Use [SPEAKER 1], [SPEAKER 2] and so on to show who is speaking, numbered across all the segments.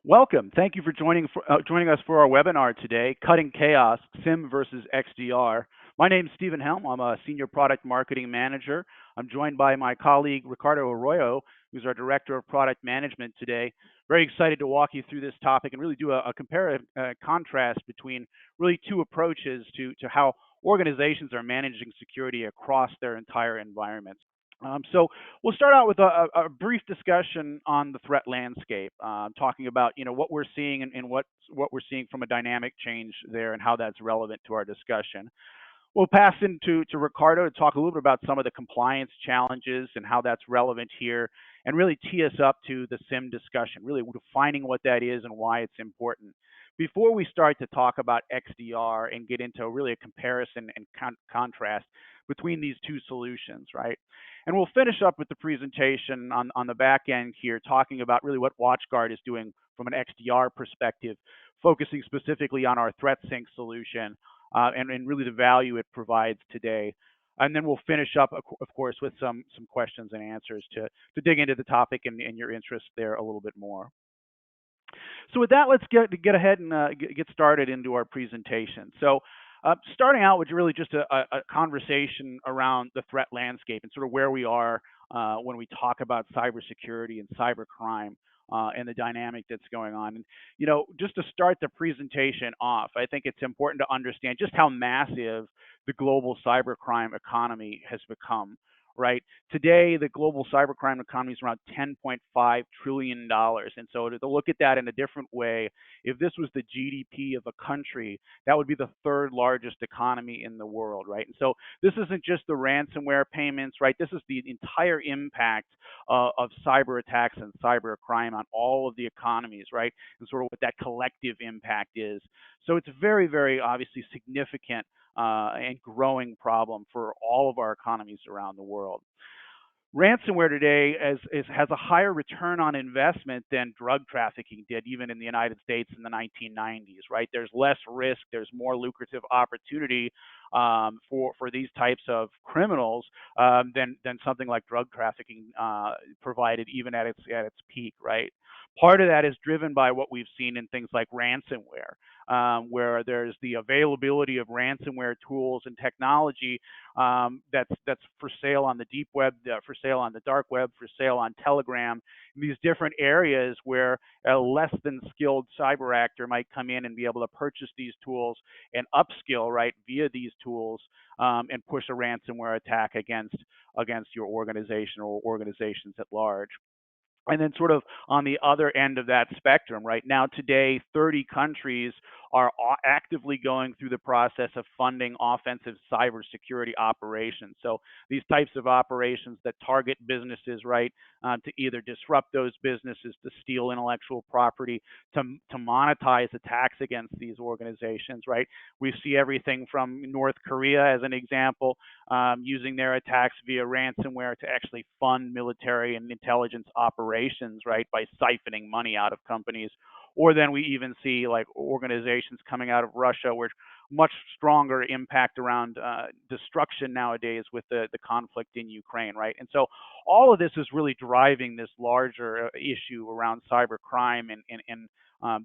[SPEAKER 1] Welcome. Thank you for joining us for our webinar today, Cutting Chaos, SIEM versus XDR. My name is Stephen Helm. I'm a Senior Product Marketing Manager. I'm joined by my colleague, Ricardo Arroyo, who's our Director of Product Management today. Very excited to walk you through this topic and really do a comparative contrast between really two approaches to how organizations are managing security across their entire environments. So we'll start out with a brief discussion on the threat landscape, talking about what we're seeing and what we're seeing from a dynamic change there and how that's relevant to our discussion. We'll pass into Ricardo to talk a little bit about some of the compliance challenges and how that's relevant here, and really tee us up to the SIEM discussion, really defining what that is and why it's important. Before we start to talk about XDR and get into really a comparison and contrast between these two solutions, right? And we'll finish up with the presentation on the back end here, talking about really what WatchGuard is doing from an XDR perspective, focusing specifically on our ThreatSync solution and really the value it provides today. And then we'll finish up, of course, with some questions and answers to dig into the topic and your interest there a little bit more. So with that, let's get ahead and get started into our presentation. So starting out with really just a conversation around the threat landscape and sort of where we are when we talk about cybersecurity and cybercrime and the dynamic that's going on. And just to start the presentation off, I think it's important to understand just how massive the global cybercrime economy has become. Right. Today, the global cybercrime economy is around $10.5 trillion. And so to look at that in a different way, if this was the GDP of a country, that would be the third largest economy in the world. Right. And so this isn't just the ransomware payments. Right. This is the entire impact of cyber attacks and cybercrime on all of the economies. Right. And sort of what that collective impact is. So it's very, very obviously significant and growing problem for all of our economies around the world. Ransomware today has a higher return on investment than drug trafficking did, even in the United States in the 1990s, right? There's less risk, there's more lucrative opportunity for these types of criminals than something like drug trafficking provided even at its peak, right? Part of that is driven by what we've seen in things like ransomware, where there's the availability of ransomware tools and technology that's for sale on the deep web, for sale on the dark web, for sale on Telegram, in these different areas where a less than skilled cyber actor might come in and be able to purchase these tools and upskill, right, via these tools and push a ransomware attack against your organization or organizations at large. And then sort of on the other end of that spectrum, right now today, 30 countries are actively going through the process of funding offensive cybersecurity operations. So these types of operations that target businesses, right, to either disrupt those businesses, to steal intellectual property, to monetize attacks against these organizations, right? We see everything from North Korea as an example, using their attacks via ransomware to actually fund military and intelligence operations, right, by siphoning money out of companies. Or then we even see like organizations coming out of Russia where much stronger impact around destruction nowadays with the conflict in Ukraine, right? And so all of this is really driving this larger issue around cybercrime and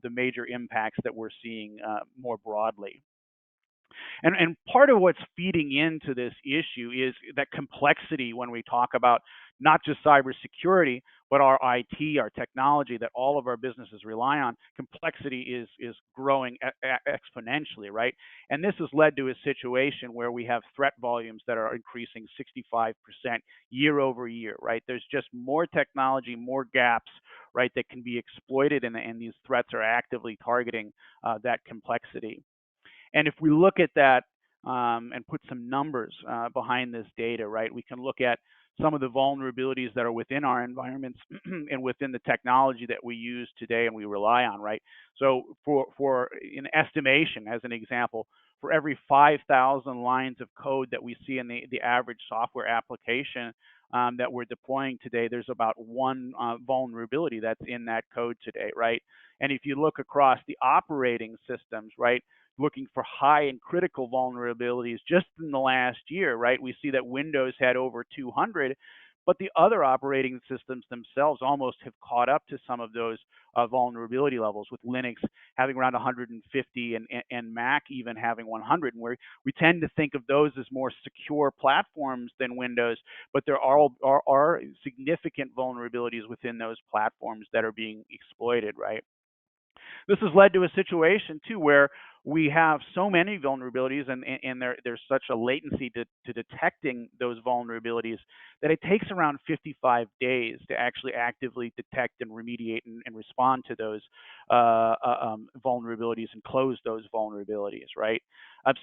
[SPEAKER 1] the major impacts that we're seeing more broadly. And part of what's feeding into this issue is that complexity when we talk about not just cybersecurity, but our IT, our technology that all of our businesses rely on. Complexity is growing exponentially, right? And this has led to a situation where we have threat volumes that are increasing 65% year over year, right? There's just more technology, more gaps, right, that can be exploited, and these threats are actively targeting that complexity. And if we look at that and put some numbers behind this data, right, we can look at some of the vulnerabilities that are within our environments and within the technology that we use today and we rely on, right? So for an estimation, as an example, for every 5,000 lines of code that we see in the average software application that we're deploying today, there's about one vulnerability that's in that code today, right? And if you look across the operating systems, right, looking for high and critical vulnerabilities just in the last year, right, we see that Windows had over 200, but the other operating systems themselves almost have caught up to some of those vulnerability levels, with Linux having around 150 and Mac even having 100. And we tend to think of those as more secure platforms than Windows, but there are significant vulnerabilities within those platforms that are being exploited, right? This has led to a situation too where we have so many vulnerabilities, and there's such a latency to detecting those vulnerabilities that it takes around 55 days to actually actively detect and remediate and respond to those vulnerabilities and close those vulnerabilities, right?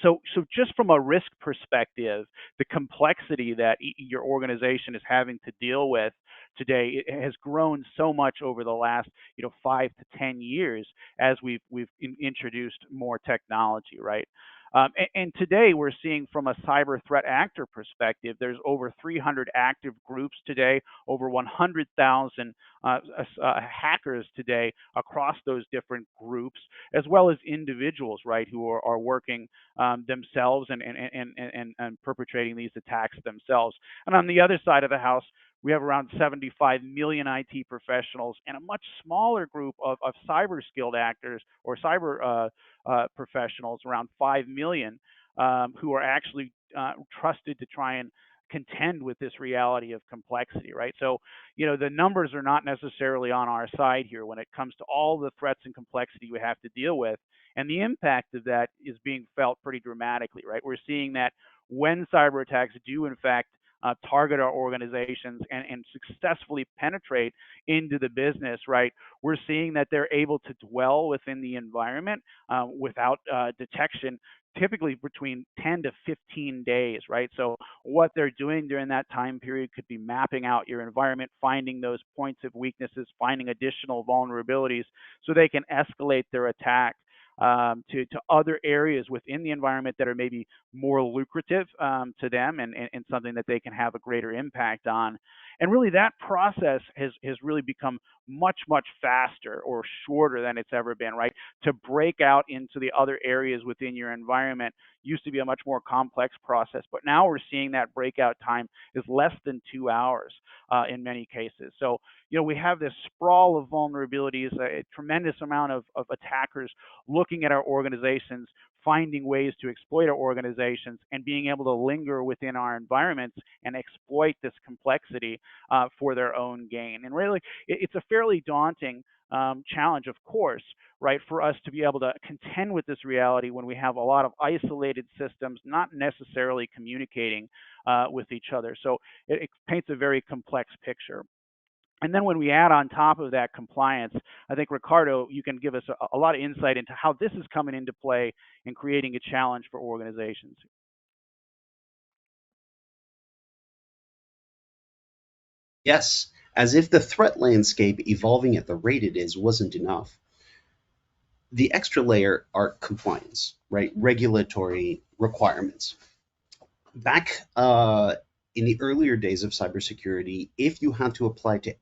[SPEAKER 1] So just from a risk perspective, the complexity that your organization is having to deal with today, it has grown so much over the last 5 to 10 years as we've introduced more technology, right? And today we're seeing, from a cyber threat actor perspective, there's over 300 active groups today, over 100,000 hackers today across those different groups, as well as individuals, right, who are working themselves and perpetrating these attacks themselves. And on the other side of the house, we have around 75 million IT professionals and a much smaller group of cyber skilled actors or cyber professionals, around 5 million, who are actually trusted to try and contend with this reality of complexity, right? So, the numbers are not necessarily on our side here when it comes to all the threats and complexity we have to deal with. And the impact of that is being felt pretty dramatically, right? We're seeing that when cyber attacks do, in fact, target our organizations and successfully penetrate into the business, right? We're seeing that they're able to dwell within the environment without detection, typically between 10 to 15 days, right? So what they're doing during that time period could be mapping out your environment, finding those points of weaknesses, finding additional vulnerabilities so they can escalate their attack to other areas within the environment that are maybe more lucrative to them, and something that they can have a greater impact on. And really, that process has really become much, much faster or shorter than it's ever been, right? To break out into the other areas within your environment used to be a much more complex process, but now we're seeing that breakout time is less than 2 hours in many cases. So, we have this sprawl of vulnerabilities, a tremendous amount of attackers looking at our organizations, finding ways to exploit our organizations, and being able to linger within our environments and exploit this complexity for their own gain. And really, it's a fairly daunting challenge, of course, right, for us to be able to contend with this reality when we have a lot of isolated systems not necessarily communicating with each other. So it paints a very complex picture. And then when we add on top of that compliance, I think, Ricardo, you can give us a lot of insight into how this is coming into play in creating a challenge for organizations.
[SPEAKER 2] Yes, as if the threat landscape evolving at the rate it is wasn't enough. The extra layer are compliance, right? Regulatory requirements. Back in the earlier days of cybersecurity, if you had to apply to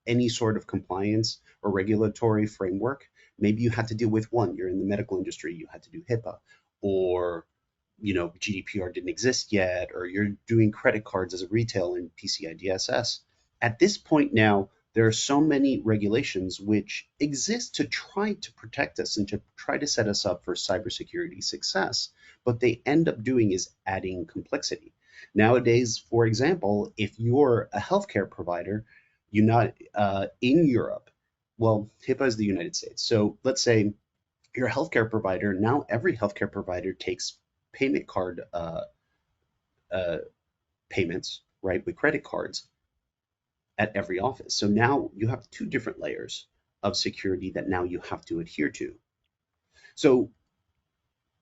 [SPEAKER 2] any sort of compliance or regulatory framework, maybe you had to deal with one. You're in the medical industry, you had to do HIPAA, or GDPR didn't exist yet, or you're doing credit cards as a retail in PCI DSS. At this point now, there are so many regulations which exist to try to protect us and to try to set us up for cybersecurity success. But they end up doing is adding complexity. Nowadays, for example, if you're a healthcare provider, you're not in Europe. Well, HIPAA is the United States. So let's say you're a healthcare provider. Now every healthcare provider takes payment card uh, payments, right, with credit cards at every office. So now you have two different layers of security that now you have to adhere to. So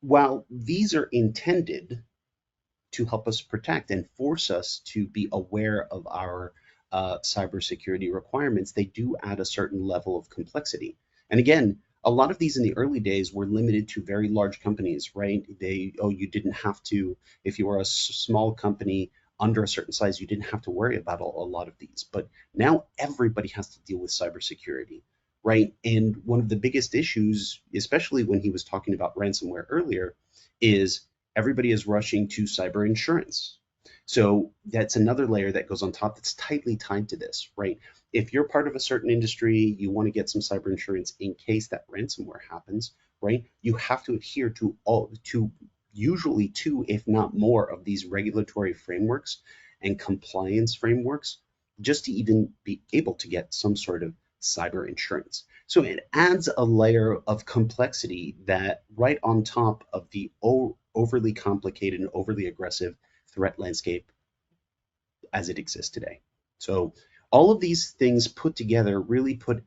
[SPEAKER 2] while these are intended to help us protect and force us to be aware of our cybersecurity requirements, they do add a certain level of complexity. And again, a lot of these in the early days were limited to very large companies, right? You didn't have to, if you were a small company under a certain size, you didn't have to worry about a lot of these. But now everybody has to deal with cybersecurity, right? And one of the biggest issues, especially when he was talking about ransomware earlier, is everybody is rushing to cyber insurance. So that's another layer that goes on top that's tightly tied to this, right? If you're part of a certain industry, you want to get some cyber insurance in case that ransomware happens, right? You have to adhere to usually two, if not more, of these regulatory frameworks and compliance frameworks just to even be able to get some sort of cyber insurance. So it adds a layer of complexity that right on top of the overly complicated and overly aggressive threat landscape as it exists today. So all of these things put together really put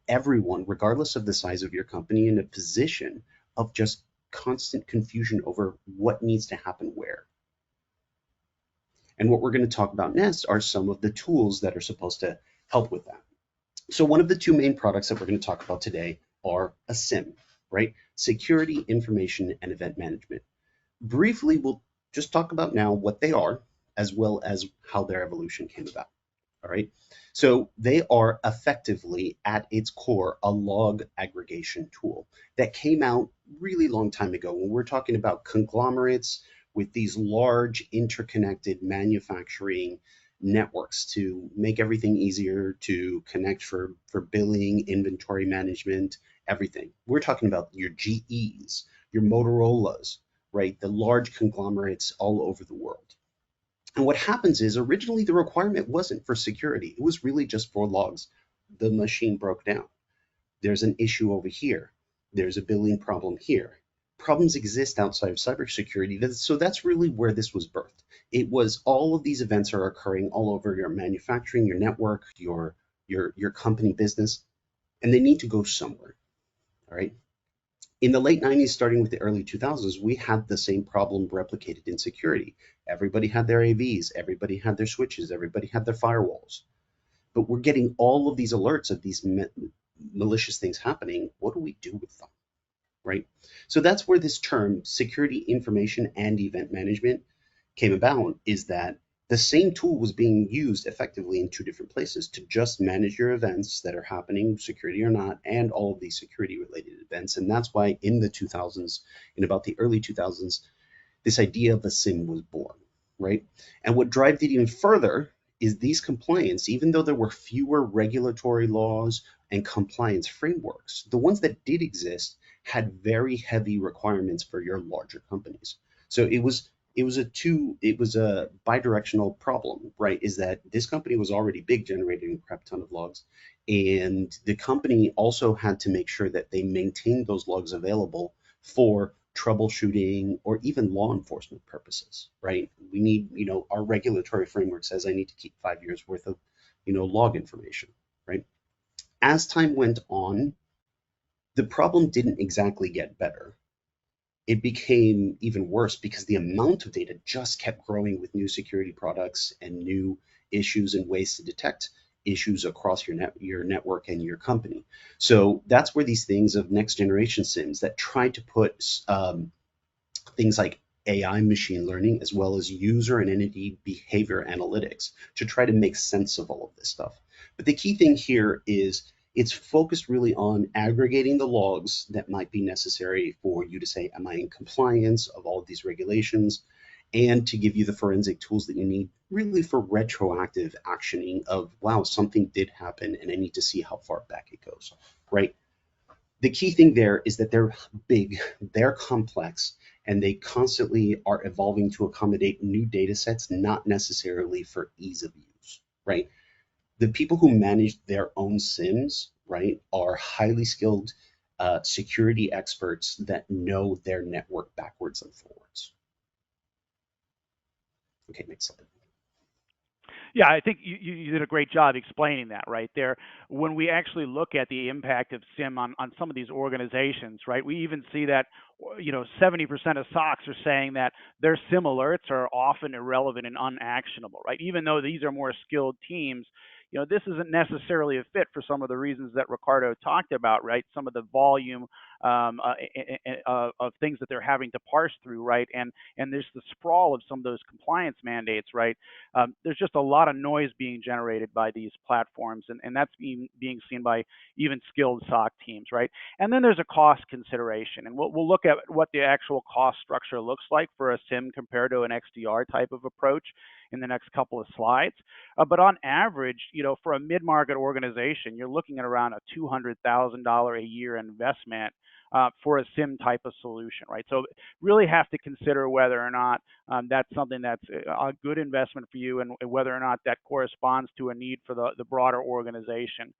[SPEAKER 2] everyone, regardless of the size of your company, in a position of just constant confusion over what needs to happen where. And what we're going to talk about next are some of the tools that are supposed to help with that. So one of the two main products that we're going to talk about today are a SIEM, right? Security, Information, and Event Management. Briefly, we'll just talk about now what they are, as well as how their evolution came about. All right. So they are effectively, at its core, a log aggregation tool that came out really long time ago when we're talking about conglomerates with these large interconnected manufacturing networks to make everything easier to connect for billing, inventory management, everything. We're talking about your GEs, your Motorola's, right? The large conglomerates all over the world. And what happens is originally the requirement wasn't for security. It was really just for logs. The machine broke down. There's an issue over here. There's a billing problem here. Problems exist outside of cybersecurity. So that's really where this was birthed. It was all of these events are occurring all over your manufacturing, your network, your company business, and they need to go somewhere. All right. In the late 90s, starting with the early 2000s, we had the same problem replicated in security. Everybody had their AVs, everybody had their switches, everybody had their firewalls. But we're getting all of these alerts of these malicious things happening. What do we do with them, right? So that's where this term, security, information, and event management, came about, is that the same tool was being used effectively in two different places to just manage your events that are happening, security or not, and all of these security related events. And that's why in the 2000s, in about the early 2000s, this idea of a SIEM was born, right? And what drives it even further is these compliance, even though there were fewer regulatory laws and compliance frameworks, the ones that did exist had very heavy requirements for your larger companies. So it was a bidirectional problem, right? Is that this company was already big, generating a crap ton of logs, and the company also had to make sure that they maintained those logs available for troubleshooting or even law enforcement purposes, right? We need, our regulatory framework says I need to keep 5 years worth of, log information, right? As time went on, the problem didn't exactly get better. It became even worse because the amount of data just kept growing with new security products and new issues and ways to detect issues across your network and your company. So that's where these things of next generation SIEMs that try to put things like AI machine learning as well as user and entity behavior analytics to try to make sense of all of this stuff. But the key thing here is it's focused really on aggregating the logs that might be necessary for you to say, am I in compliance of all of these regulations? And to give you the forensic tools that you need really for retroactive actioning of, wow, something did happen and I need to see how far back it goes, right? The key thing there is that they're big, they're complex, and they constantly are evolving to accommodate new data sets, not necessarily for ease of use, right? The people who manage their own SIEMs, right, are highly skilled security experts that know their network backwards and forwards. Okay, next slide.
[SPEAKER 1] Yeah, I think you did a great job explaining that right there. When we actually look at the impact of SIEM on some of these organizations, right, we even see that 70% of SOCs are saying that their SIEM alerts are often irrelevant and unactionable, right? Even though these are more skilled teams, this isn't necessarily a fit for some of the reasons that Ricardo talked about, right? Some of the volume of things that they're having to parse through, right? And there's the sprawl of some of those compliance mandates, right? There's just a lot of noise being generated by these platforms, and that's being seen by even skilled SOC teams, right? And then there's a cost consideration, and we'll look at what the actual cost structure looks like for a SIEM compared to an XDR type of approach in the next couple of slides. But on average, for a mid-market organization, you're looking at around a $200,000 a year investment for a SIEM type of solution, right? So really have to consider whether or not that's something that's a good investment for you, and whether or not that corresponds to a need for the broader organization.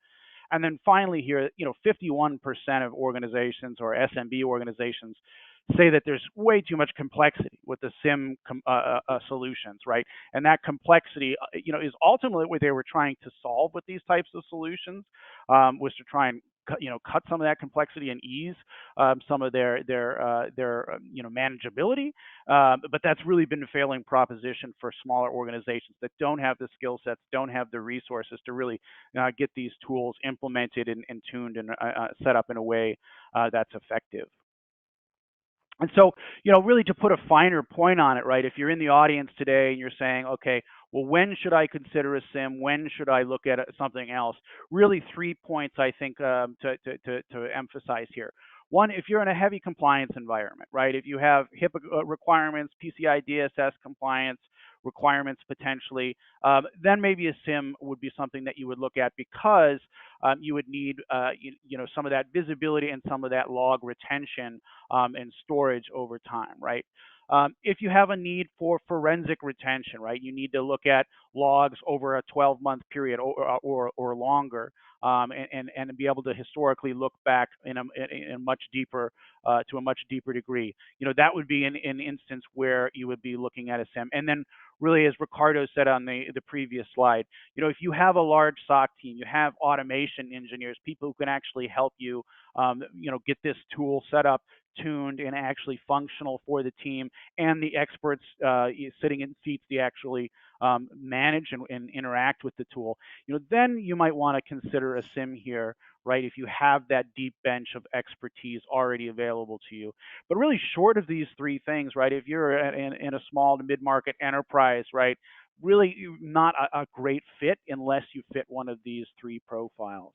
[SPEAKER 1] And then finally here, 51% of organizations or SMB organizations say that there's way too much complexity with the SIEM solutions, right? And that complexity, is ultimately what they were trying to solve with these types of solutions, was to try and cut some of that complexity and ease some of their manageability. But that's really been a failing proposition for smaller organizations that don't have the skill sets, don't have the resources to really get these tools implemented and tuned and set up in a way that's effective. And so, really to put a finer point on it, right? If you're in the audience today and you're saying, okay, well, when should I consider a SIEM? When should I look at something else? Really, 3 points I think to emphasize here. One, if you're in a heavy compliance environment, right? If you have HIPAA requirements, PCI DSS compliance requirements potentially, then maybe a SIEM would be something that you would look at, because you would need some of that visibility and some of that log retention and storage over time, right? If you have a need for forensic retention, right, you need to look at logs over a 12-month period or longer, and be able to historically look back in a much deeper to a much deeper degree. That would be an instance where you would be looking at a SIEM. And then really, as Ricardo said on the previous slide, if you have a large SOC team, you have automation engineers, people who can actually help you, get this tool set up, tuned, and actually functional for the team, and the experts sitting in seats to actually manage and interact with the tool, then you might want to consider a SIEM here, right? If you have that deep bench of expertise already available to you. But really, short of these three things, right? If you're in a small to mid-market enterprise, right? Really not a great fit unless you fit one of these three profiles.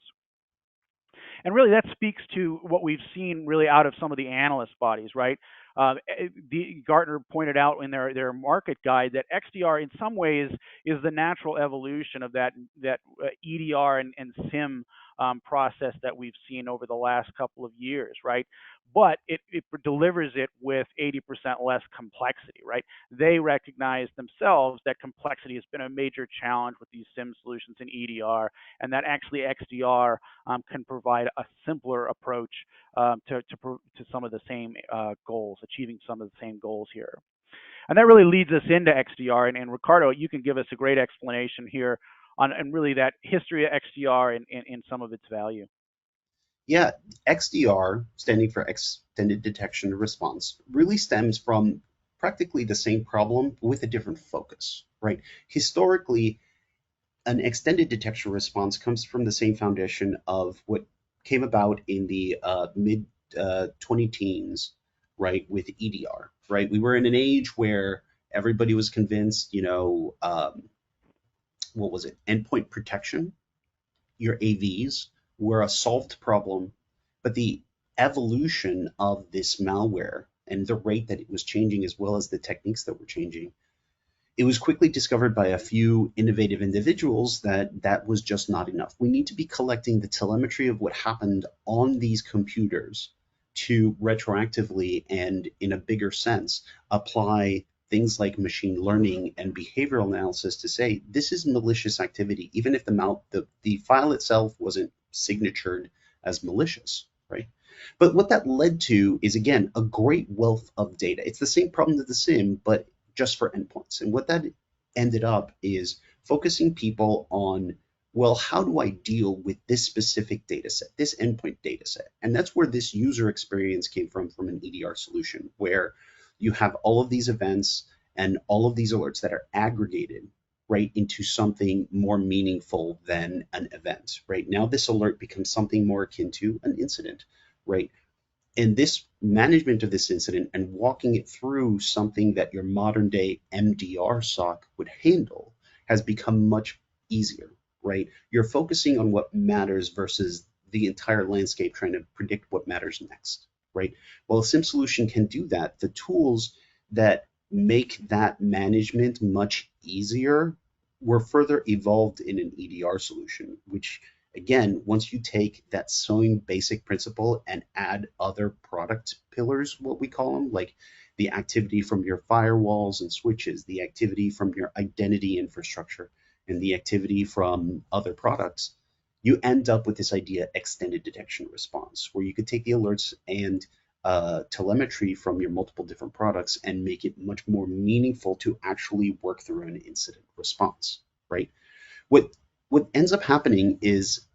[SPEAKER 1] And really, that speaks to what we've seen really out of some of the analyst bodies, right? Gartner pointed out in their market guide that XDR, in some ways, is the natural evolution of that EDR and SIEM process that we've seen over the last couple of years, right? But it delivers it with 80% less complexity, right? They recognize themselves that complexity has been a major challenge with these SIEM solutions in EDR, and that actually XDR can provide a simpler approach to some of the same goals, achieving some of the same goals here. And that really leads us into XDR. And Ricardo, you can give us a great explanation here on and really that history of XDR and some of its value.
[SPEAKER 2] Yeah, XDR, standing for Extended Detection and Response, really stems from practically the same problem with a different focus, right? Historically, an extended detection response comes from the same foundation of what came about in the mid 20 teens, right, with EDR, right? We were in an age where everybody was convinced, what was it? Endpoint protection, your AVs, were a solved problem, but the evolution of this malware and the rate that it was changing, as well as the techniques that were changing, it was quickly discovered by a few innovative individuals that that was just not enough. We need to be collecting the telemetry of what happened on these computers to retroactively and in a bigger sense apply things like machine learning and behavioral analysis to say this is malicious activity, even if the file itself wasn't signatured as malicious, right? But what that led to is, again, a great wealth of data. It's the same problem that the SIEM, but just for endpoints. And what that ended up is focusing people on, well, how do I deal with this specific data set, this endpoint data set? And that's where this user experience came from an EDR solution, where you have all of these events and all of these alerts that are aggregated right into something more meaningful than an event, right? Now this alert becomes something more akin to an incident, right? And this management of this incident and walking it through something that your modern day MDR SOC would handle has become much easier, right? You're focusing on what matters versus the entire landscape trying to predict what matters next, right? Well, a SIM solution can do that. The tools that make that management much easier were further evolved in an EDR solution, which again, once you take that sewing basic principle and add other product pillars, what we call them, like the activity from your firewalls and switches, the activity from your identity infrastructure, and the activity from other products, you end up with this idea extended detection response, where you could take the alerts and telemetry from your multiple different products and make it much more meaningful to actually work through an incident response, right? What what ends up happening is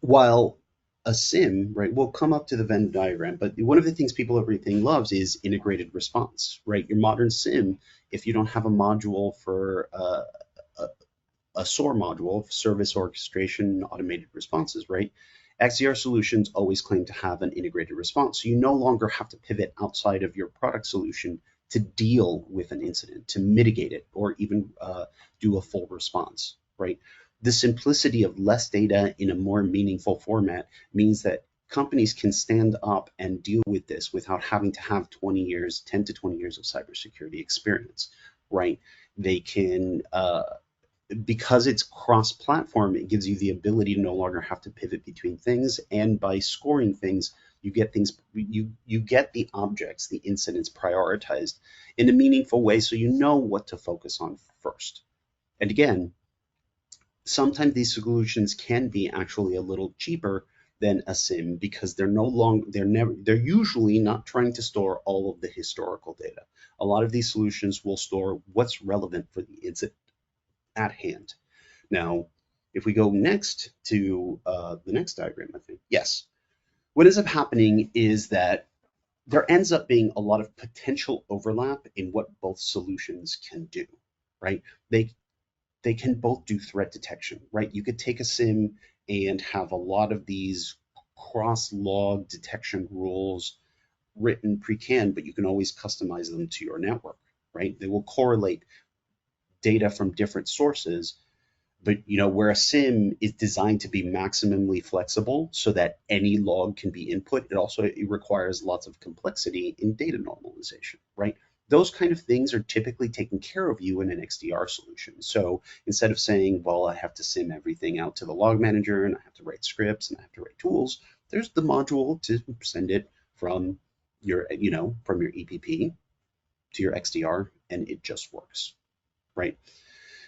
[SPEAKER 2] while a SIM, right, will come up to the Venn diagram, but one of the things people everything loves is integrated response, right? Your modern SIM, if you don't have a module for a, a SOAR module, service orchestration automated responses, right? XDR solutions always claim to have an integrated response. So you no longer have to pivot outside of your product solution to deal with an incident, to mitigate it, or even do a full response, right? The simplicity of less data in a more meaningful format means that companies can stand up and deal with this without having to have 20 years, 10 to 20 years of cybersecurity experience, right? They can because it's cross-platform, it gives you the ability to no longer have to pivot between things. And by scoring things, you get the objects, the incidents prioritized in a meaningful way, so you know what to focus on first. And again, sometimes these solutions can be actually a little cheaper than a SIM because they're usually not trying to store all of the historical data. A lot of these solutions will store what's relevant for the incident at hand. Now, if we go next to the next diagram, I think, yes, what ends up happening is that there ends up being a lot of potential overlap in what both solutions can do, right? They they can both do threat detection, right? You could take a SIM and have a lot of these cross-log detection rules written pre-canned, but you can always customize them to your network, right? They will correlate data from different sources, but where a SIM is designed to be maximally flexible so that any log can be input, it requires lots of complexity in data normalization, right? Those kind of things are typically taken care of you in an XDR solution. So instead of saying, well, I have to SIM everything out to the log manager and I have to write scripts and I have to write tools, there's the module to send it from your EPP to your XDR, and it just works, right?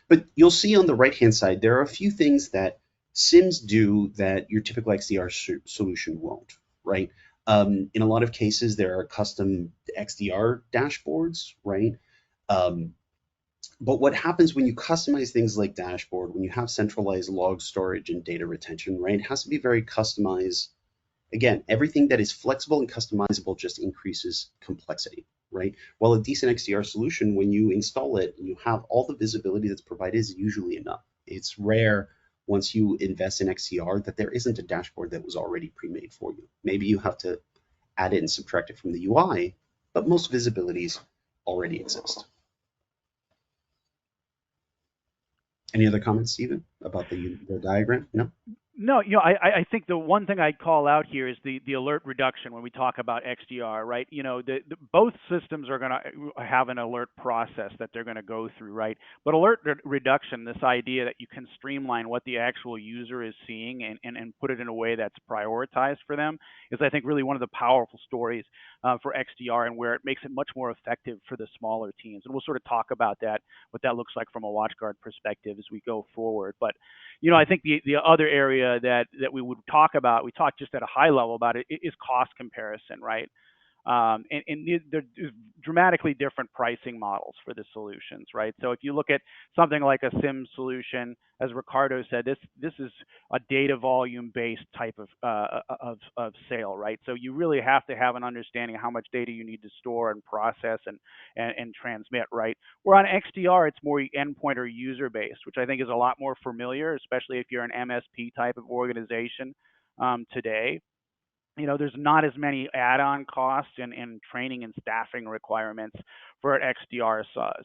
[SPEAKER 2] But you'll see on the right-hand side, there are a few things that SIMs do that your typical XDR solution won't, right? In a lot of cases, there are custom XDR dashboards, right? Um, but what happens when you customize things like dashboard, when you have centralized log storage and data retention, right? It has to be very customized. Again, everything that is flexible and customizable just increases complexity, right? While a decent XDR solution, when you install it and you have all the visibility that's provided, is usually enough. It's rare once you invest in XDR that there isn't a dashboard that was already pre-made for you. Maybe you have to add it and subtract it from the UI, but most visibilities already exist. Any other comments, Stephen, about the diagram? No?
[SPEAKER 1] No, I think the one thing I'd call out here is the alert reduction when we talk about XDR, right? Both systems are going to have an alert process that they're going to go through, right? But alert reduction, this idea that you can streamline what the actual user is seeing and put it in a way that's prioritized for them is, I think, really one of the powerful stories for XDR and where it makes it much more effective for the smaller teams. And we'll sort of talk about that, what that looks like from a WatchGuard perspective as we go forward. But I think the other area that we would talk about, we talked just at a high level about it, is cost comparison, right? And there's dramatically different pricing models for the solutions, right? So if you look at something like a SIM solution, as Ricardo said, this is a data volume based type of sale, right? So you really have to have an understanding of how much data you need to store and process and transmit, right? Where on XDR, it's more endpoint or user based, which I think is a lot more familiar, especially if you're an MSP type of organization today. there's not as many add-on costs and training and staffing requirements for an XDR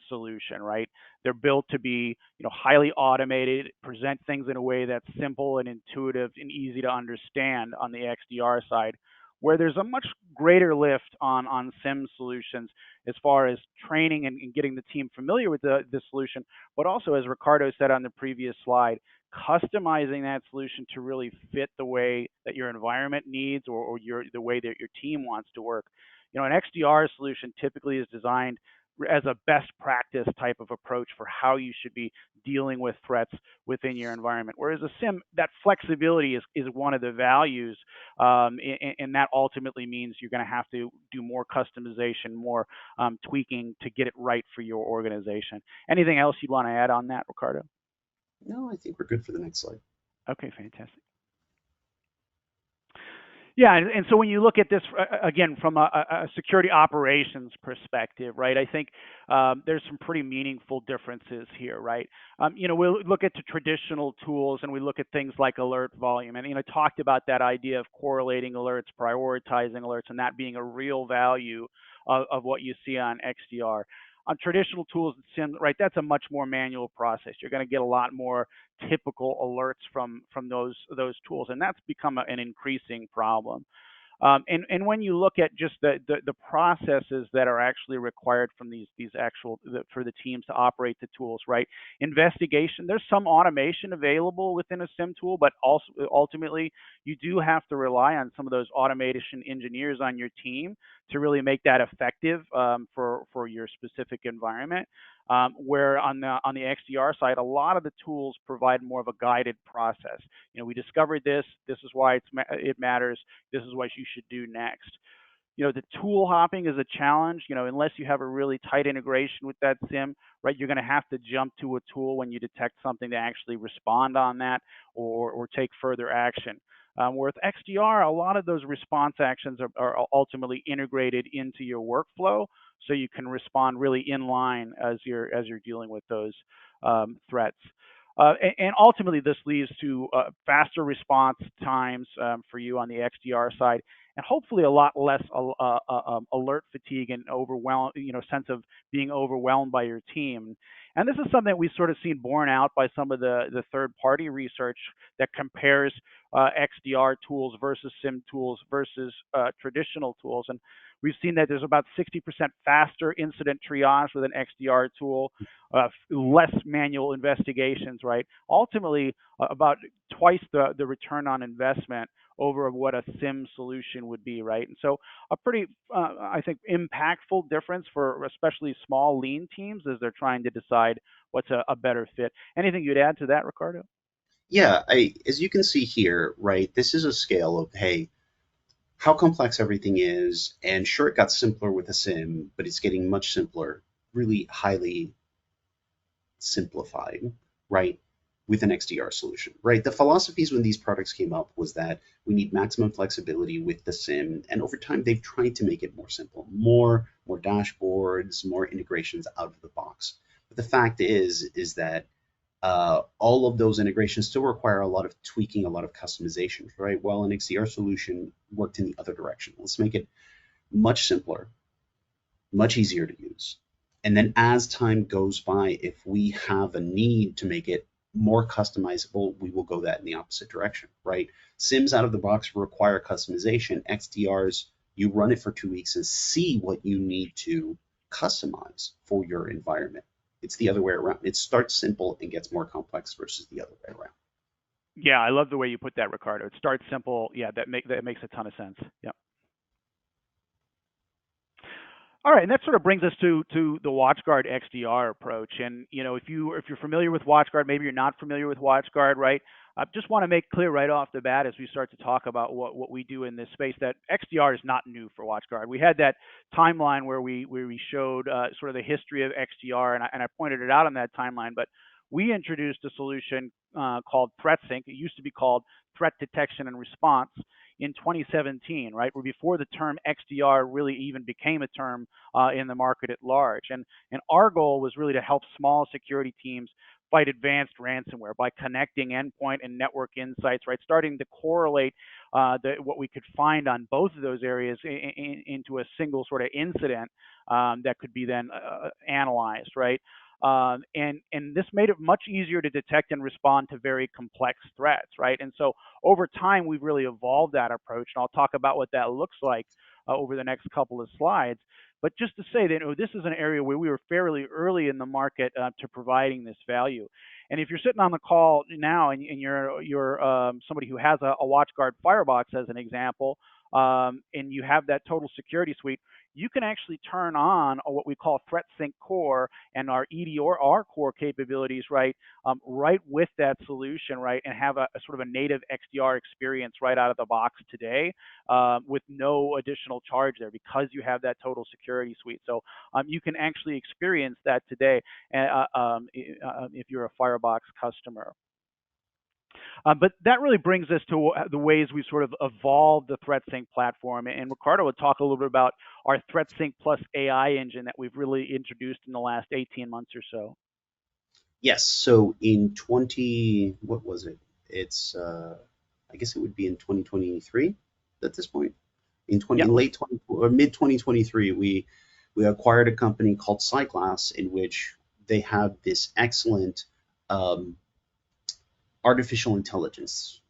[SPEAKER 1] solution, right? They're built to be, highly automated, present things in a way that's simple and intuitive and easy to understand on the XDR side, where there's a much greater lift on SIEM solutions as far as training and getting the team familiar with the solution, but also, as Ricardo said on the previous slide, customizing that solution to really fit the way that your environment needs or the way that your team wants to work. An XDR solution typically is designed as a best practice type of approach for how you should be dealing with threats within your environment. Whereas a SIEM, that flexibility is one of the values, and that ultimately means you're going to have to do more customization, more tweaking to get it right for your organization. Anything else you'd want to add on that, Ricardo?
[SPEAKER 2] No, I think we're good for the next slide.
[SPEAKER 1] Okay, fantastic. Yeah, and so when you look at this again from a security operations perspective, right? I think there's some pretty meaningful differences here, right? We'll look at the traditional tools and we look at things like alert volume, and talked about that idea of correlating alerts, prioritizing alerts, and that being a real value of what you see on XDR. On traditional tools and SIEM, right, that's a much more manual process. You're going to get a lot more typical alerts from those tools, and that's become an increasing problem. And when you look at just the processes that are actually required from these actual for the teams to operate the tools, right? Investigation. There's some automation available within a SIEM tool, but also ultimately you do have to rely on some of those automation engineers on your team to really make that effective for your specific environment. Where on the XDR side, a lot of the tools provide more of a guided process. We discovered this. This is why it matters. This is what you should do next. The tool hopping is a challenge. Unless you have a really tight integration with that SIEM, right? You're going to have to jump to a tool when you detect something to actually respond on that or take further action. Where with XDR, a lot of those response actions are ultimately integrated into your workflow, so you can respond really in line as you're dealing with those threats. And ultimately, this leads to faster response times for you on the XDR side, and hopefully a lot less alert fatigue and sense of being overwhelmed by your team. And this is something that we've sort of seen borne out by some of the third-party research that compares XDR tools versus SIEM tools versus traditional tools. And we've seen that there's about 60% faster incident triage with an XDR tool, less manual investigations, right? Ultimately, about twice the return on investment over what a SIEM solution would be, right? And so a pretty, I think, impactful difference for especially small lean teams as they're trying to decide what's a better fit. Anything you'd add to that, Ricardo?
[SPEAKER 2] Yeah, as you can see here, right, this is a scale of, hey, how complex everything is, and sure, it got simpler with a SIEM, but it's getting much simpler, really highly simplified, right, with an XDR solution, right? The philosophies when these products came up was that we need maximum flexibility with the SIEM, and over time they've tried to make it more simple, more dashboards, more integrations out of the box. But the fact is that all of those integrations still require a lot of tweaking, a lot of customization, right? While an XDR solution worked in the other direction. Let's make it much simpler, much easier to use. And then as time goes by, if we have a need to make it more customizable, we will go that in the opposite direction, right? SIEMs out of the box require customization. XDRs, you run it for 2 weeks and see what you need to customize for your environment. It's the other way around. It starts simple and gets more complex versus the other way around.
[SPEAKER 1] Yeah, I love the way you put that, Ricardo. It starts simple. Yeah, that makes a ton of sense. Yeah. All right, and that sort of brings us to the WatchGuard XDR approach. And if you're familiar with WatchGuard, maybe you're not familiar with WatchGuard, right? I just want to make clear right off the bat as we start to talk about what we do in this space that XDR is not new for WatchGuard. We had that timeline where we showed sort of the history of XDR, and I pointed it out on that timeline. But we introduced a solution called ThreatSync. It used to be called Threat Detection and Response in 2017, right? Where before the term XDR really even became a term in the market at large. And our goal was really to help small security teams fight advanced ransomware by connecting endpoint and network insights, right? Starting to correlate what we could find on both of those areas into a single sort of incident that could be then analyzed, right? And this made it much easier to detect and respond to very complex threats, right? And so over time, we've really evolved that approach, and I'll talk about what that looks like over the next couple of slides. But just to say that this is an area where we were fairly early in the market to providing this value. And if you're sitting on the call now and you're somebody who has a WatchGuard Firebox as an example, and you have that total security suite, you can actually turn on what we call ThreatSync Core and our EDR core capabilities, right, right with that solution, right, and have a sort of a native XDR experience right out of the box today with no additional charge there because you have that total security suite. So you can actually experience that today if you're a Firebox customer. But that really brings us to the ways we've sort of evolved the ThreatSync platform. And Ricardo would talk a little bit about our ThreatSync Plus AI engine that we've really introduced in the last 18 months or so.
[SPEAKER 2] Yes. So in what was it? It's, I guess it would be in 2023 at this point. In late 20 or mid 2023, we acquired a company called SciGlass, in which they have this excellent artificial intelligence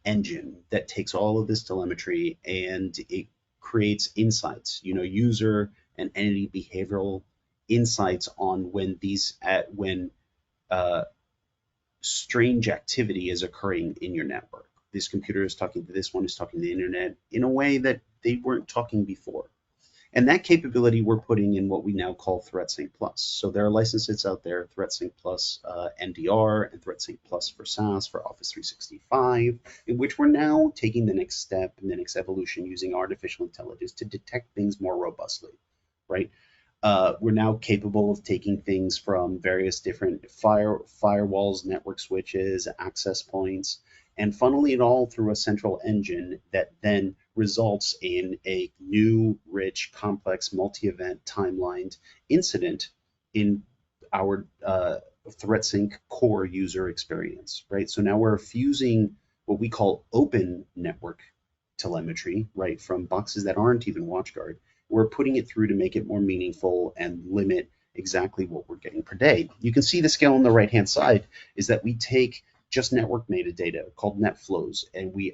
[SPEAKER 2] engine that takes all of this telemetry and it creates insights, user and entity behavioral insights on when strange activity is occurring in your network. This computer is talking to this one, is talking to the internet in a way that they weren't talking before. And that capability we're putting in what we now call ThreatSync Plus. So there are licenses out there, ThreatSync Plus NDR and ThreatSync Plus for SaaS for Office 365, in which we're now taking the next step and the next evolution using artificial intelligence to detect things more robustly, right? We're now capable of taking things from various different firewalls, network switches, access points, and funneling it all through a central engine that then results in a new, rich, complex, multi-event timelined incident in our ThreatSync core user experience, right? So now we're fusing what we call open network telemetry, right, from boxes that aren't even WatchGuard. We're putting it through to make it more meaningful and limit exactly what we're getting per day. You can see the scale on the right-hand side is that we take just network metadata called net flows, and we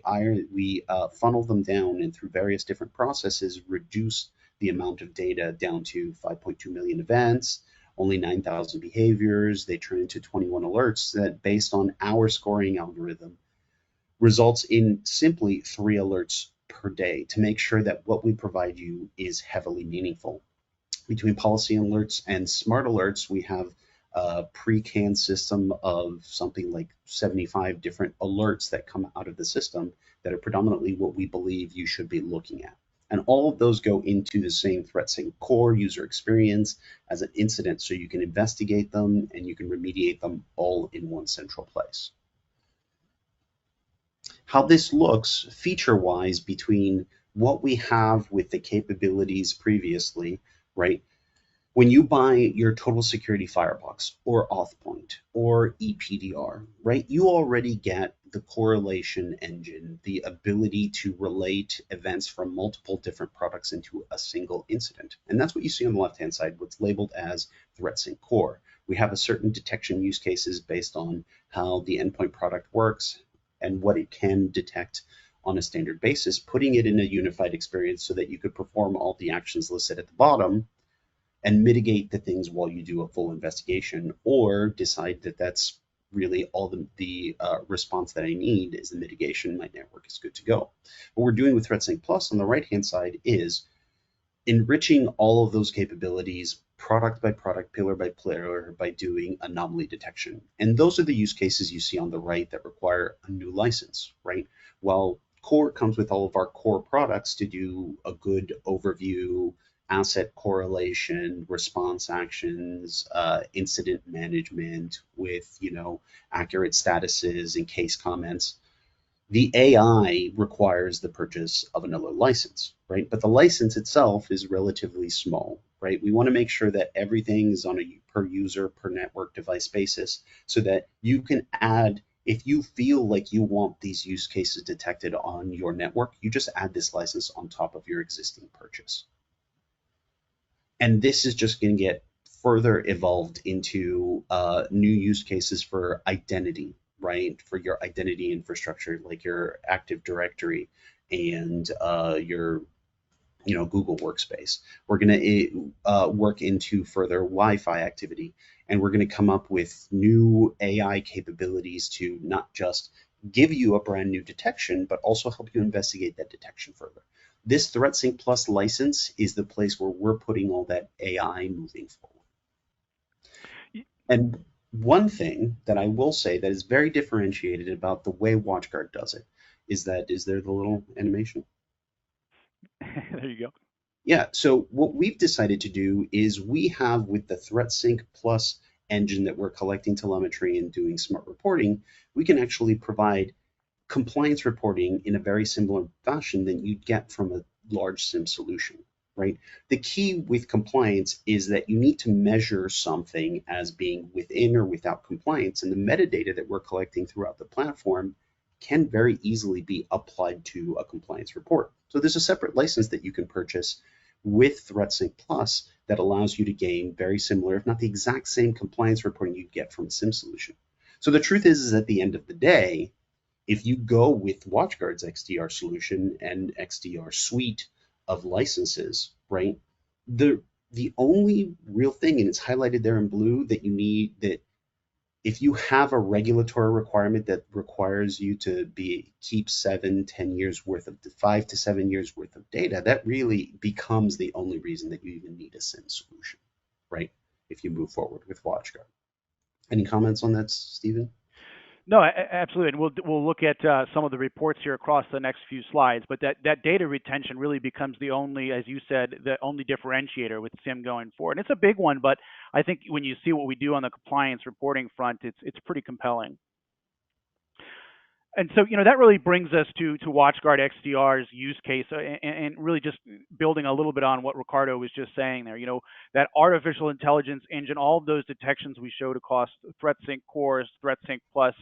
[SPEAKER 2] funnel them down and through various different processes reduce the amount of data down to 5.2 million events, only 9,000 behaviors. They turn into 21 alerts that, based on our scoring algorithm, results in simply 3 alerts per day to make sure that what we provide you is heavily meaningful. Between policy alerts and smart alerts, we have a pre-canned system of something like 75 different alerts that come out of the system that are predominantly what we believe you should be looking at. And all of those go into the same ThreatSync core user experience as an incident, so you can investigate them and you can remediate them all in one central place. How this looks feature-wise between what we have with the capabilities previously, right? When you buy your Total Security Firebox or AuthPoint or EPDR, right, you already get the correlation engine, the ability to relate events from multiple different products into a single incident. And that's what you see on the left-hand side, what's labeled as ThreatSync Core. We have a certain detection use cases based on how the endpoint product works and what it can detect on a standard basis, putting it in a unified experience so that you could perform all the actions listed at the bottom and mitigate the things while you do a full investigation, or decide that that's really all the response that I need is the mitigation. My network is good to go. What we're doing with ThreatSync Plus on the right-hand side is enriching all of those capabilities product by product, pillar by pillar, by doing anomaly detection. And those are the use cases you see on the right that require a new license, right? While Core comes with all of our core products to do a good overview, asset correlation, response actions, incident management with, accurate statuses and case comments. The AI requires the purchase of another license, right? But the license itself is relatively small, right? We want to make sure that everything is on a per user, per network device basis, so that you can add, if you feel like you want these use cases detected on your network, you just add this license on top of your existing purchase. And this is just going to get further evolved into new use cases for identity, right? For your identity infrastructure, like your Active Directory and your Google Workspace. We're going to work into further Wi-Fi activity, and we're going to come up with new AI capabilities to not just give you a brand new detection, but also help you investigate that detection further. This ThreatSync Plus license is the place where we're putting all that AI moving forward. And one thing that I will say that is very differentiated about the way WatchGuard does it is that, is there the little animation?
[SPEAKER 1] There you go.
[SPEAKER 2] Yeah, so what we've decided to do is we have, with the ThreatSync Plus engine that we're collecting telemetry and doing smart reporting, we can actually provide compliance reporting in a very similar fashion than you'd get from a large SIEM solution, right? The key with compliance is that you need to measure something as being within or without compliance, and the metadata that we're collecting throughout the platform can very easily be applied to a compliance report. So there's a separate license that you can purchase with ThreatSync Plus that allows you to gain very similar, if not the exact same, compliance reporting you'd get from a SIEM solution. So the truth is at the end of the day, if you go with WatchGuard's XDR solution and XDR suite of licenses, right, the only real thing, and it's highlighted there in blue, that you need, that if you have a regulatory requirement that requires you to keep 7-10 years worth of 5 to 7 years worth of data, that really becomes the only reason that you even need a SIEM solution, right? If you move forward with WatchGuard. Any comments on that, Stephen?
[SPEAKER 1] No, absolutely. And we'll look at some of the reports here across the next few slides. But that data retention really becomes the only, as you said, the only differentiator with SIEM going forward. And it's a big one, but I think when you see what we do on the compliance reporting front, it's pretty compelling. And so, that really brings us to WatchGuard XDR's use case, and really just building a little bit on what Ricardo was just saying there. That artificial intelligence engine, all of those detections we showed across ThreatSync Core, ThreatSync Plus,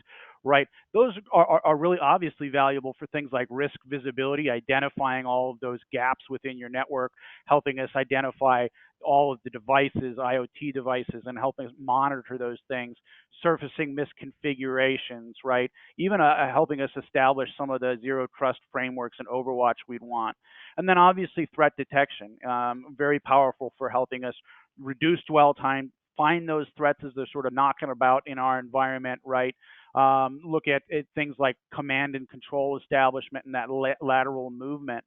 [SPEAKER 1] right? Those are really obviously valuable for things like risk visibility, identifying all of those gaps within your network, helping us identify all of the devices, IoT devices, and helping us monitor those things, surfacing misconfigurations, right? Even helping us establish some of the zero trust frameworks and Overwatch we'd want. And then obviously threat detection, very powerful for helping us reduce dwell time, find those threats as they're sort of knocking about in our environment, right? Look at things like command and control establishment and that lateral movement.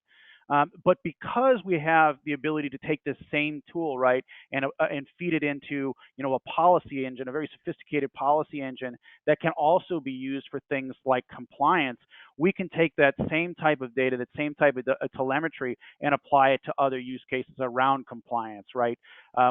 [SPEAKER 1] But because we have the ability to take this same tool, right, and feed it into a policy engine, a very sophisticated policy engine that can also be used for things like compliance, we can take that same type of data, that same type of telemetry, and apply it to other use cases around compliance, right?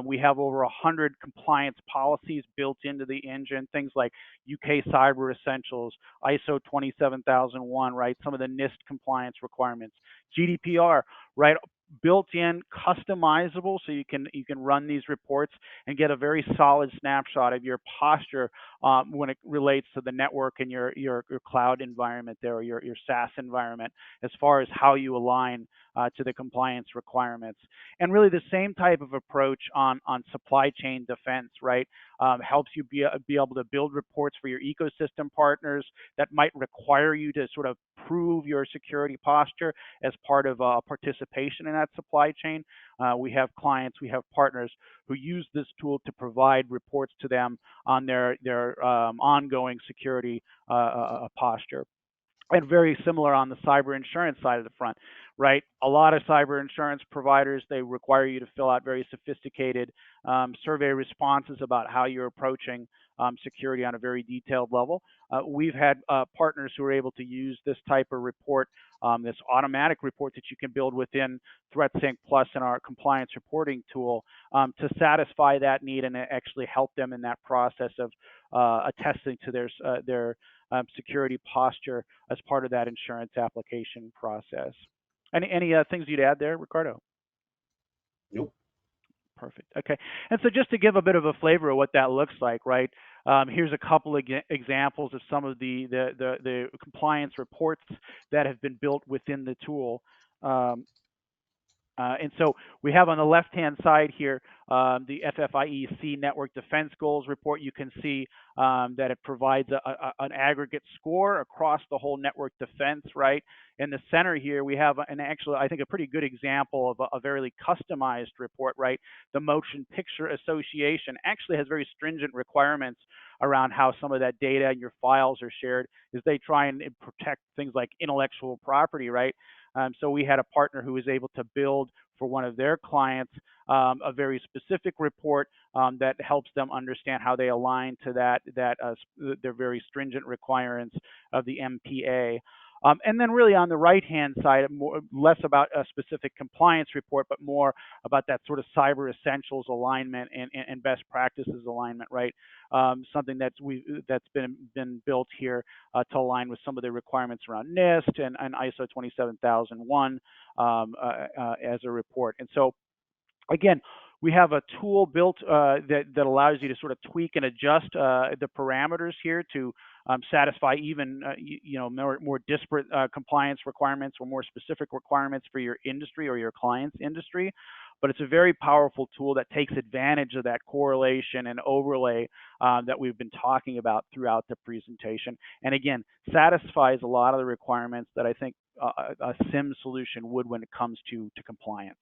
[SPEAKER 1] We have over 100 compliance policies built into the engine, things like UK Cyber Essentials, ISO 27001, right? Some of the NIST compliance requirements, GDPR, right? Built in, customizable, so you can run these reports and get a very solid snapshot of your posture when it relates to the network and your cloud environment there, or your SaaS environment, as far as how you align to the compliance requirements. And really the same type of approach on supply chain defense, right? Helps you be able to build reports for your ecosystem partners that might require you to sort of prove your security posture as part of participation in that supply chain. We have clients, we have partners who use this tool to provide reports to them on their ongoing security posture. And very similar on the cyber insurance side of the front, right? A lot of cyber insurance providers, they require you to fill out very sophisticated survey responses about how you're approaching security on a very detailed level. We've had partners who are able to use this type of report, this automatic report that you can build within ThreatSync Plus and our compliance reporting tool, to satisfy that need and actually help them in that process of attesting to their security posture as part of that insurance application process. Any things you'd add there, Ricardo?
[SPEAKER 2] Nope.
[SPEAKER 1] Perfect. Okay. And so just to give a bit of a flavor of what that looks like, right? Here's a couple of examples of some of the compliance reports that have been built within the tool. Um, and so we have on the left-hand side here the FFIEC Network Defense Goals report. You can see that it provides an aggregate score across the whole network defense, right? In the center here, we have an actually, I think, a pretty good example of a very customized report, right? The Motion Picture Association actually has very stringent requirements around how some of that data and your files are shared, as they try and protect things like intellectual property, right? So we had a partner who was able to build for one of their clients a very specific report that helps them understand how they align to their very stringent requirements of the MPA. And then really on the right-hand side, less about a specific compliance report, but more about that sort of cyber essentials alignment and best practices alignment, right? Something that's been built here to align with some of the requirements around NIST and ISO 27001 as a report. And so again, we have a tool built that allows you to sort of tweak and adjust the parameters here to satisfy even more disparate compliance requirements or more specific requirements for your industry or your client's industry. But it's a very powerful tool that takes advantage of that correlation and overlay that we've been talking about throughout the presentation. And again, satisfies a lot of the requirements that I think a SIEM solution would when it comes to compliance.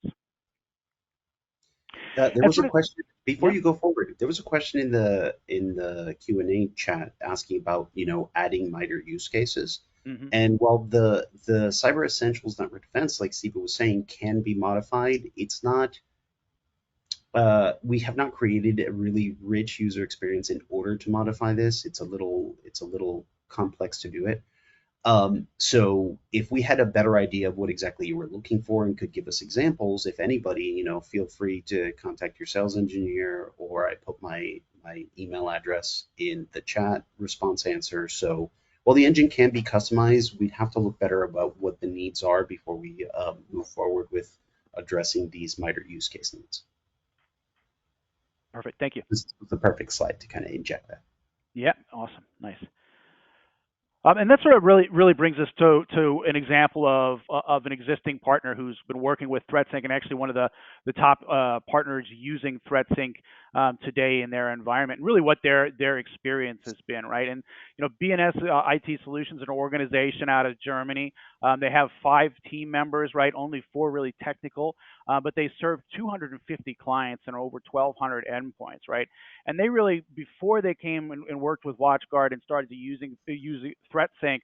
[SPEAKER 2] There
[SPEAKER 1] And
[SPEAKER 2] was a
[SPEAKER 1] sort of,
[SPEAKER 2] question before
[SPEAKER 1] yeah.
[SPEAKER 2] you go forward. There was a question in the Q&A chat asking about adding MITRE use cases.
[SPEAKER 1] Mm-hmm.
[SPEAKER 2] And while the Cyber Essentials Network Defense, like Steve was saying, can be modified, it's not. We have not created a really rich user experience in order to modify this. It's a little complex to do it. So if we had a better idea of what exactly you were looking for and could give us examples, if anybody, feel free to contact your sales engineer, or I put my email address in the chat response answer. So while the engine can be customized, we'd have to look better about what the needs are before we move forward with addressing these MITRE use case needs.
[SPEAKER 1] Perfect. Thank you.
[SPEAKER 2] This was the perfect slide to kind of inject that.
[SPEAKER 1] Yeah. Awesome. Nice. And that sort of really brings us to an example of an existing partner who's been working with ThreatSync, and actually one of the top partners using ThreatSync today in their environment, and really what their experience has been, right? And BNS IT Solutions, an organization out of Germany, they have 5 team members, right? Only 4 really technical, but they serve 250 clients and over 1,200 endpoints, right? And they really, before they came and worked with WatchGuard and started using ThreatSync,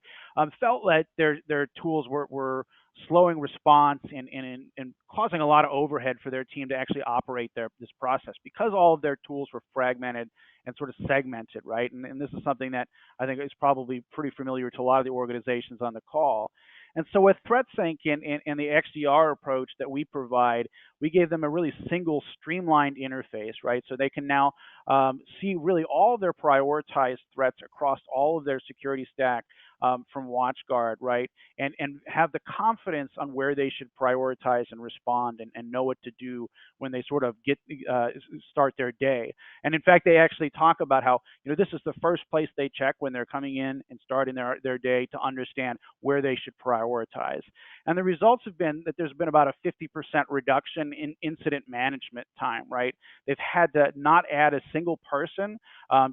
[SPEAKER 1] felt that their tools were slowing response and causing a lot of overhead for their team to actually operate this process, because all of their tools were fragmented and sort of segmented, right? And this is something that I think is probably pretty familiar to a lot of the organizations on the call. And so with ThreatSync and the XDR approach that we provide, we gave them a really single streamlined interface, right? So they can now see really all of their prioritized threats across all of their security stack from WatchGuard, right? And have the confidence on where they should prioritize and respond, and know what to do when they sort of start their day. And in fact, they actually talk about how this is the first place they check when they're coming in and starting their day, to understand where they should prioritize. And the results have been that there's been about a 50% reduction in incident management time, right? They've had to not add a single person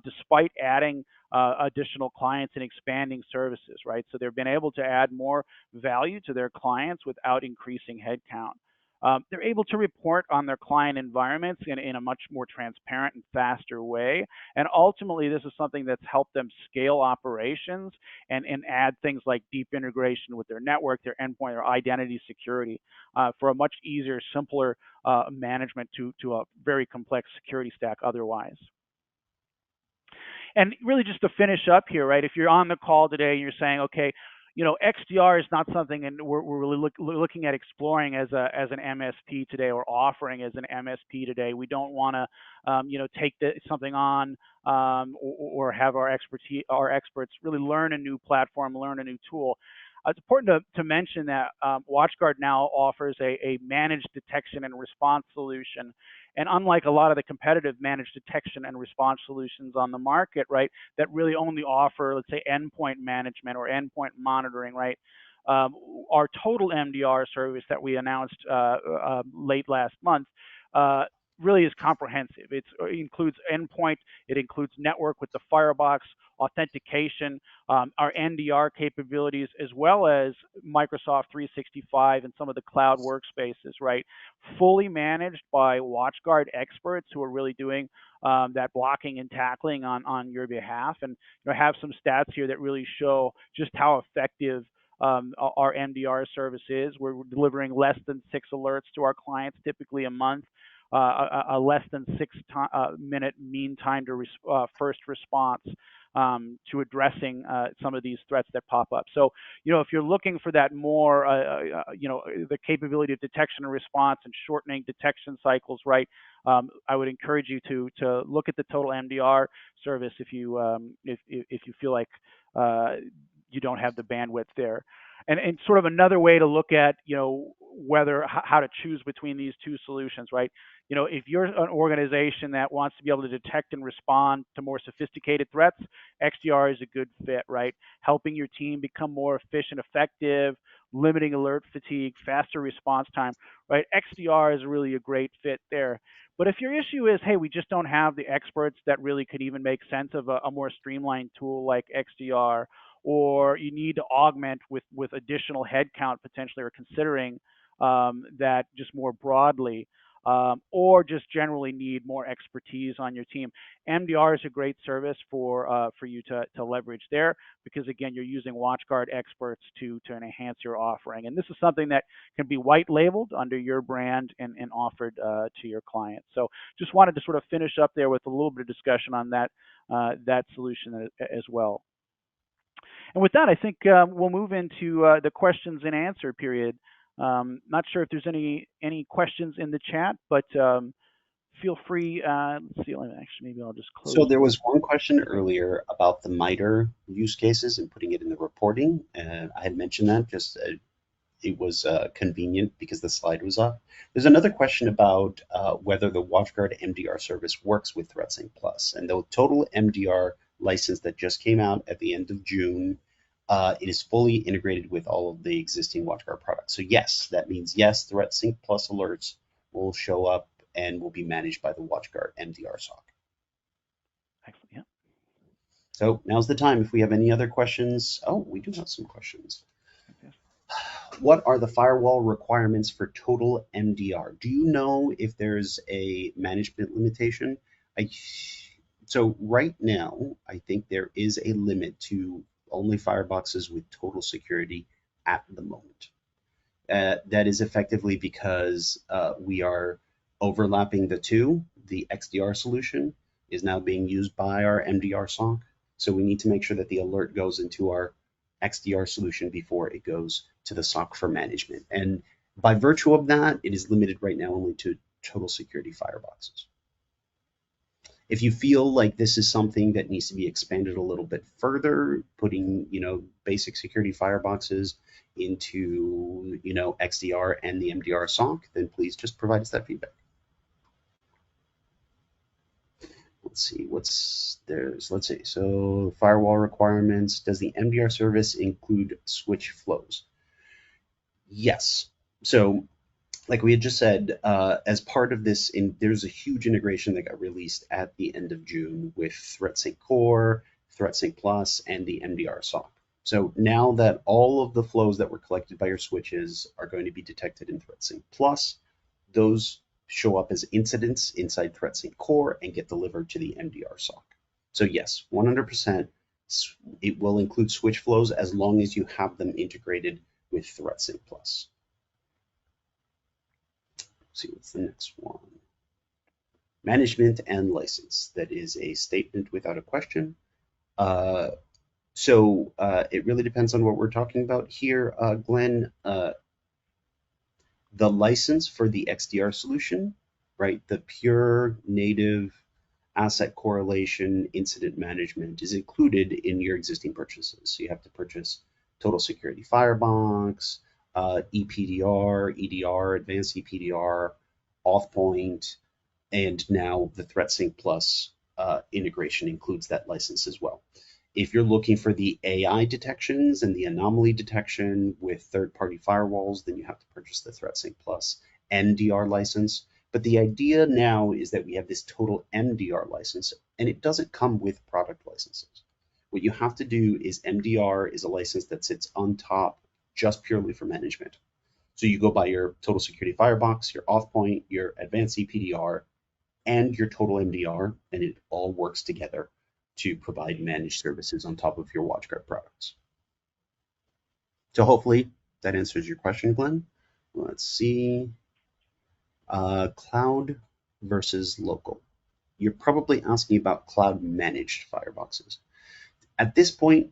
[SPEAKER 1] despite adding additional clients and expanding services, right? So they've been able to add more value to their clients without increasing headcount. They're able to report on their client environments in a much more transparent and faster way. And ultimately, this is something that's helped them scale operations and add things like deep integration with their network, their endpoint, their identity security for a much easier, simpler management to a very complex security stack otherwise. And really, just to finish up here, right? If you're on the call today and you're saying, okay, XDR is not something, and we're really looking at exploring as an MSP today, or offering as an MSP today. We don't want to, take something on or have our experts really learn a new platform, learn a new tool. It's important to mention that WatchGuard now offers a managed detection and response solution. And unlike a lot of the competitive managed detection and response solutions on the market, right, that really only offer, let's say, endpoint management or endpoint monitoring, right, our total MDR service that we announced late last month uh, really is comprehensive. It includes endpoint, it includes network with the Firebox, authentication, our NDR capabilities, as well as Microsoft 365 and some of the cloud workspaces, right? Fully managed by WatchGuard experts who are really doing that blocking and tackling on your behalf. And have some stats here that really show just how effective our MDR service is. We're delivering less than 6 alerts to our clients, typically a month. A less than 6 minute mean time to first response to addressing some of these threats that pop up. So, if you're looking for that more, the capability of detection and response and shortening detection cycles, right? I would encourage you to look at the total MDR service if you feel like you don't have the bandwidth there. And sort of another way to look at how to choose between these two solutions, right? If you're an organization that wants to be able to detect and respond to more sophisticated threats, XDR is a good fit, right? Helping your team become more efficient, effective, limiting alert fatigue, faster response time, right? XDR is really a great fit there. But if your issue is, hey, we just don't have the experts that really could even make sense of a more streamlined tool like XDR, or you need to augment with additional headcount potentially, or considering that just more broadly, or just generally need more expertise on your team. MDR is a great service for you to leverage there, because again, you're using WatchGuard experts to enhance your offering, and this is something that can be white labeled under your brand and offered to your clients. So just wanted to sort of finish up there with a little bit of discussion on that solution as well. And with that, I think we'll move into the questions and answer period. Not sure if there's any questions in the chat, but feel free. Let's see. Actually, maybe I'll just close.
[SPEAKER 2] So there was one question earlier about the MITRE use cases and putting it in the reporting. I had mentioned that, just it was convenient because the slide was up. There's another question about whether the WatchGuard MDR service works with ThreatSync Plus. And the total MDR license that just came out at the end of June, it is fully integrated with all of the existing WatchGuard products. So yes, that means yes, ThreatSync Plus alerts will show up and will be managed by the WatchGuard MDR SOC.
[SPEAKER 1] Excellent. Yeah.
[SPEAKER 2] So now's the time. If we have any other questions, we do have some questions.
[SPEAKER 1] Okay.
[SPEAKER 2] What are the firewall requirements for total MDR? Do you know if there's a management limitation? So right now, I think there is a limit to only fireboxes with total security at the moment. That is effectively because we are overlapping the two. The XDR solution is now being used by our MDR SOC. So we need to make sure that the alert goes into our XDR solution before it goes to the SOC for management. And by virtue of that, it is limited right now only to total security fireboxes. If you feel like this is something that needs to be expanded a little bit further, putting basic security fireboxes into XDR and the MDR SOC, then please just provide us that feedback. Let's see, let's see. So firewall requirements, does the MDR service include switch flows? Yes. So like we had just said, as part of this, there's a huge integration that got released at the end of June with ThreatSync Core, ThreatSync Plus, and the MDR SOC. So now that all of the flows that were collected by your switches are going to be detected in ThreatSync Plus, those show up as incidents inside ThreatSync Core and get delivered to the MDR SOC. So yes, 100%, it will include switch flows as long as you have them integrated with ThreatSync Plus. Let's see, what's the next one? Management and license. That is a statement without a question. So it really depends on what we're talking about here, Glenn. The license for the XDR solution, right? The pure native asset correlation incident management is included in your existing purchases. So you have to purchase Total Security Firebox, EPDR, EDR, Advanced EPDR, AuthPoint, and now the ThreatSync Plus integration includes that license as well. If you're looking for the AI detections and the anomaly detection with third-party firewalls, then you have to purchase the ThreatSync Plus MDR license. But the idea now is that we have this total MDR license, and it doesn't come with product licenses. What you have to do is MDR is a license that sits on top just purely for management. So you go buy your Total Security Firebox, your AuthPoint, your Advanced EPDR, and your Total MDR, and it all works together to provide managed services on top of your WatchGuard products. So hopefully that answers your question, Glenn. Let's see. Cloud versus local. You're probably asking about cloud managed fireboxes. At this point,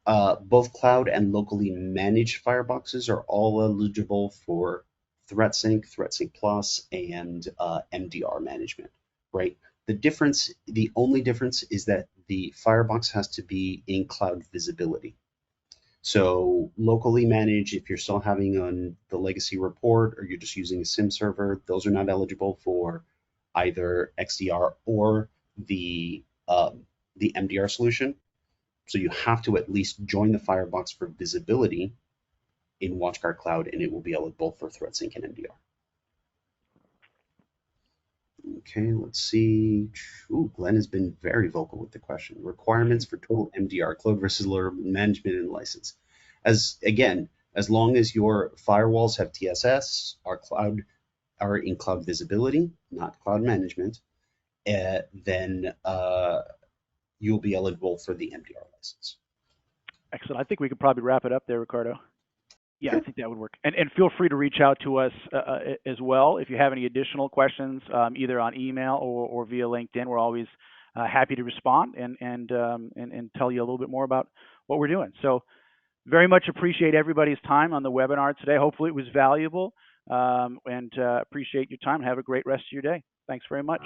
[SPEAKER 2] both cloud and locally managed fireboxes are all eligible for ThreatSync, ThreatSync Plus, and MDR management, right? The only difference is that the firebox has to be in cloud visibility. So locally managed, if you're still having on the legacy report or you're just using a SIEM server, those are not eligible for either XDR or the MDR solution. So you have to at least join the firebox for visibility in WatchGuard Cloud, and it will be eligible for ThreatSync and MDR. Okay, let's see. Ooh, Glenn has been very vocal with the question. Requirements for total MDR, cloud versus local management and license. As long as your firewalls have TSS, are in cloud visibility, not cloud management, then you'll be eligible for the MDR license.
[SPEAKER 1] Excellent. I think we could probably wrap it up there, Ricardo. Yeah,
[SPEAKER 2] Sure.
[SPEAKER 1] I think that would work. And feel free to reach out to us as well if you have any additional questions, either on email or via LinkedIn. We're always happy to respond and tell you a little bit more about what we're doing. So very much appreciate everybody's time on the webinar today. Hopefully it was valuable, and appreciate your time. Have a great rest of your day. Thanks very much.